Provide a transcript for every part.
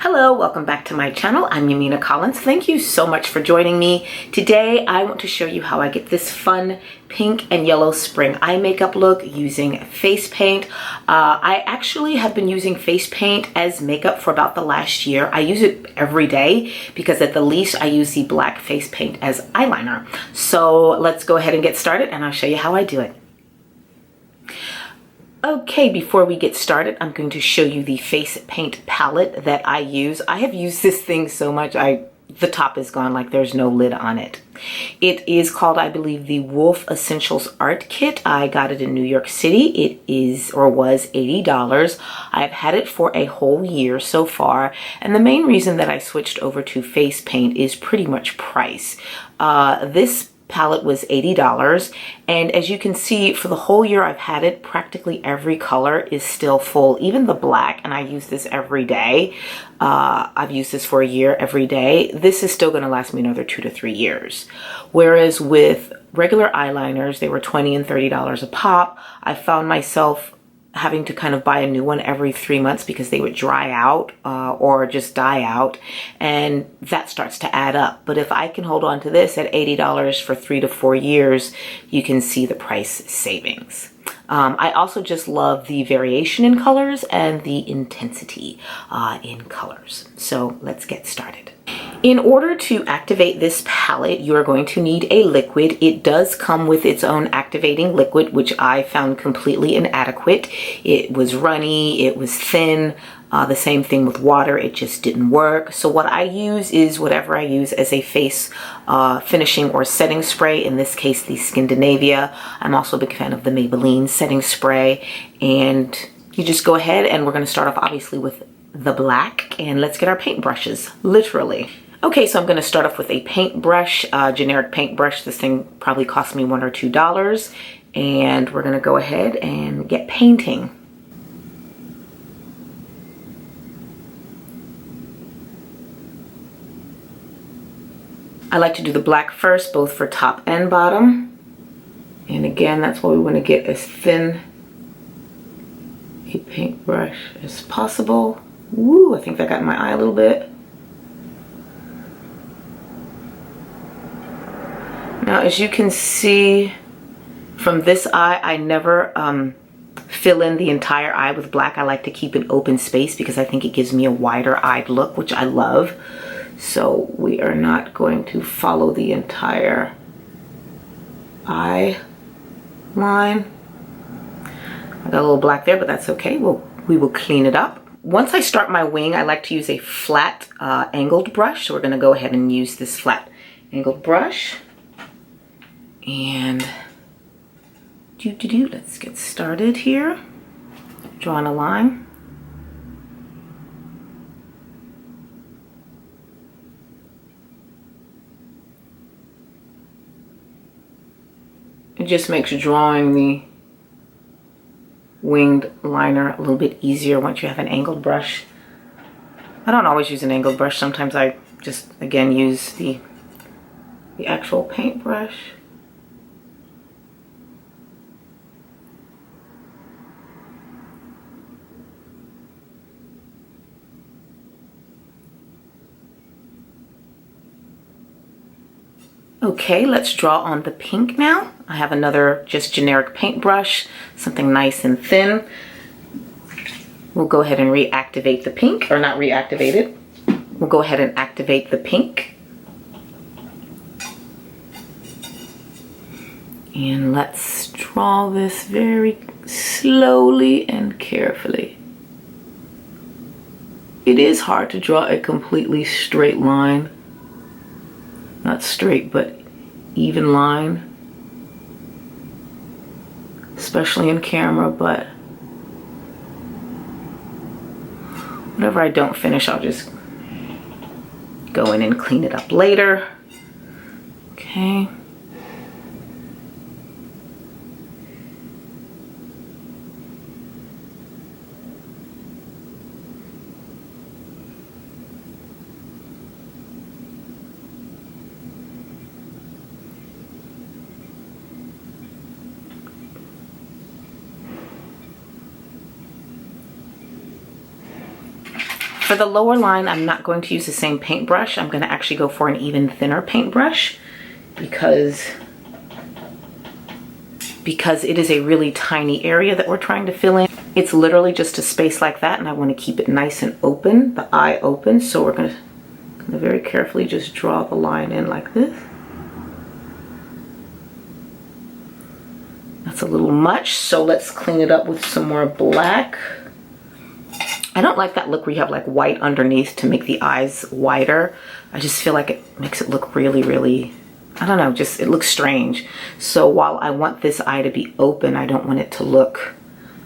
Hello, welcome back to my channel. I'm Yamina Collins. Thank you so much for joining me. Today I want to show you how I get this fun pink and yellow spring eye makeup look using face paint. I actually have been using face paint as makeup for about the last year. I use it every day because at the least I use the black face paint as eyeliner. So let's go ahead and get started and I'll show you how I do it. Okay, before we get started, I'm going to show you the face paint palette that I use. I have used this thing so much, the top is gone, like there's no lid on it. It is called, I believe, the Wolfe Essentials Art Kit. I got it in New York City. It is, or was, $80. I've had it for a whole year so far. And the main reason that I switched over to face paint is pretty much price. This palette was $80, and as you can see, for the whole year I've had it, practically every color is still full, even the black, and I use this every day. I've used this for a year every day. This is still going to last me another 2 to 3 years. Whereas with regular eyeliners, they were $20 and $30 a pop. I found myself having to kind of buy a new one every 3 months because they would dry out or just die out, and that starts to add up. But if I can hold on to this at $80 for 3 to 4 years, you can see the price savings. I also just love the variation in colors and the intensity in colors. So let's get started. In order to activate this palette, you are going to need a liquid. It does come with its own activating liquid, which I found completely inadequate. It was runny, it was thin, the same thing with water, it just didn't work. So what I use is whatever I use as a face finishing or setting spray, in this case the Scandinavia. I'm also a big fan of the Maybelline setting spray. And you just go ahead, and we're going to start off obviously with the black, and let's get our paintbrushes, literally. Okay, so I'm going to start off with a paintbrush, generic paintbrush. This thing probably cost me $1 or $2, and we're going to go ahead and get painting. I like to do the black first, both for top and bottom. And again, that's why we want to get as thin a paintbrush as possible. Woo, I think that got in my eye a little bit. Now, as you can see from this eye, I never fill in the entire eye with black. I like to keep an open space because I think it gives me a wider eyed look, which I love. So we are not going to follow the entire eye line. I got a little black there, but that's okay. We will clean it up. Once I start my wing, I like to use a flat angled brush. So we're going to go ahead and use this flat angled brush. And let's get started here. Drawing a line. It just makes drawing the winged liner a little bit easier once you have an angled brush. I don't always use an angled brush. Sometimes I just, again, use the actual paintbrush. Okay, let's draw on the pink now. I have another just generic paintbrush, something nice and thin. We'll go ahead and reactivate the pink, or not reactivate it. We'll go ahead and activate the pink. And let's draw this very slowly and carefully. It is hard to draw a completely straight line. Not straight, but even line, especially in camera, but whatever I don't finish, I'll just go in and clean it up later. Okay. For the lower line, I'm not going to use the same paintbrush. I'm going to actually go for an even thinner paintbrush because it is a really tiny area that we're trying to fill in. It's literally just a space like that, and I want to keep it nice and open, the eye open. So we're going to very carefully just draw the line in like this. That's a little much, so let's clean it up with some more black. I don't like that look where you have like white underneath to make the eyes wider. I just feel like it makes it look really, really, I don't know, just it looks strange. So while I want this eye to be open, I don't want it to look,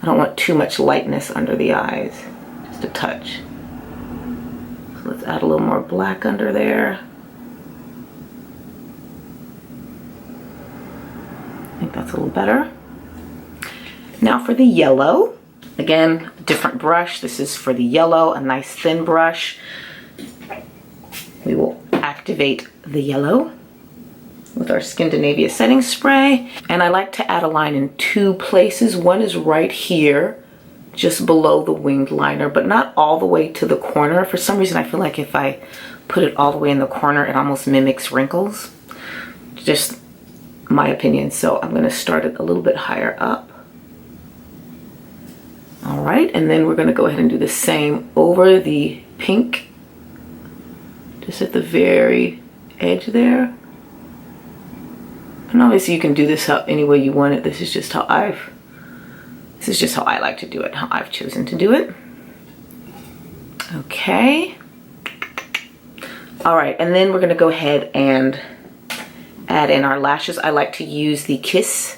I don't want too much lightness under the eyes, just a touch. So let's add a little more black under there. I think that's a little better. Now for the yellow. Again, different brush. This is for the yellow, a nice thin brush. We will activate the yellow with our Scandinavia setting spray. And I like to add a line in two places. One is right here, just below the winged liner, but not all the way to the corner. For some reason, I feel like if I put it all the way in the corner, it almost mimics wrinkles. Just my opinion. So I'm going to start it a little bit higher up. All right, and then we're going to go ahead and do the same over the pink, just at the very edge there. And obviously you can do this any way you want it. This is just how I like to do it, how I've chosen to do it. Okay. All right, and then we're going to go ahead and add in our lashes. I like to use the Kiss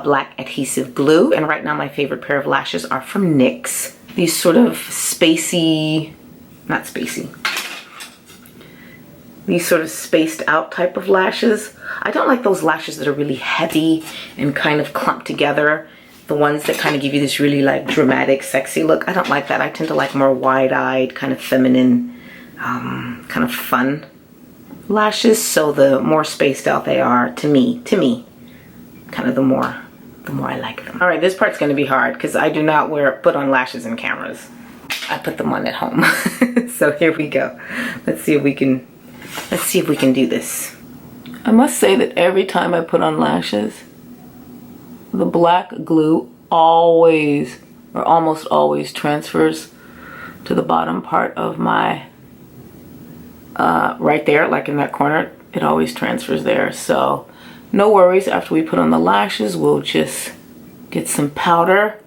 black adhesive glue, and right now my favorite pair of lashes are from NYX. These sort of spacey, not spacey, these sort of spaced out type of lashes. I don't like those lashes that are really heavy and kind of clumped together. The ones that kind of give you this really like dramatic, sexy look. I don't like that. I tend to like more wide-eyed, kind of feminine, kind of fun lashes. So the more spaced out they are, to me, kind of the more I like them. All right, this part's going to be hard because I do not put on lashes in cameras. I put them on at home. So here we go. Let's see if we can do this. I must say that every time I put on lashes, the black glue always or almost always transfers to the bottom part of my right there, like in that corner. It always transfers there. So no worries, after we put on the lashes, we'll just get some powder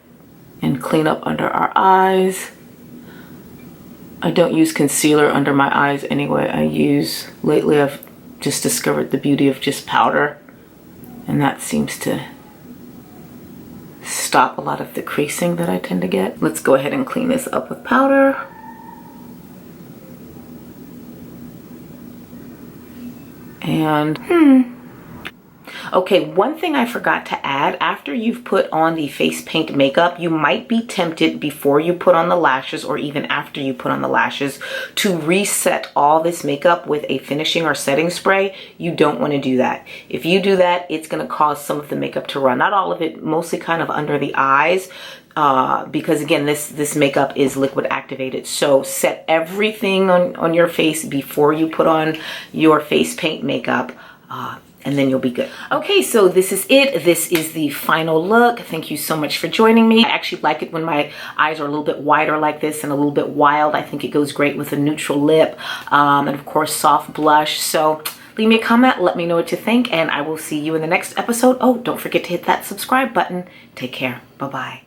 and clean up under our eyes. I don't use concealer under my eyes anyway. Lately I've just discovered the beauty of just powder, and that seems to stop a lot of the creasing that I tend to get. Let's go ahead and clean this up with powder. And okay, one thing I forgot to add, after you've put on the face paint makeup, you might be tempted before you put on the lashes or even after you put on the lashes to reset all this makeup with a finishing or setting spray. You don't want to do that. If you do that, it's going to cause some of the makeup to run. Not all of it, mostly kind of under the eyes. Because again, this makeup is liquid activated. So set everything on your face before you put on your face paint makeup. And then you'll be good. Okay, so this is it. This is the final look. Thank you so much for joining me. I actually like it when my eyes are a little bit wider like this and a little bit wild. I think it goes great with a neutral lip and of course soft blush. So leave me a comment, let me know what you think, and I will see you in the next episode. Oh, don't forget to hit that subscribe button. Take care. Bye-bye.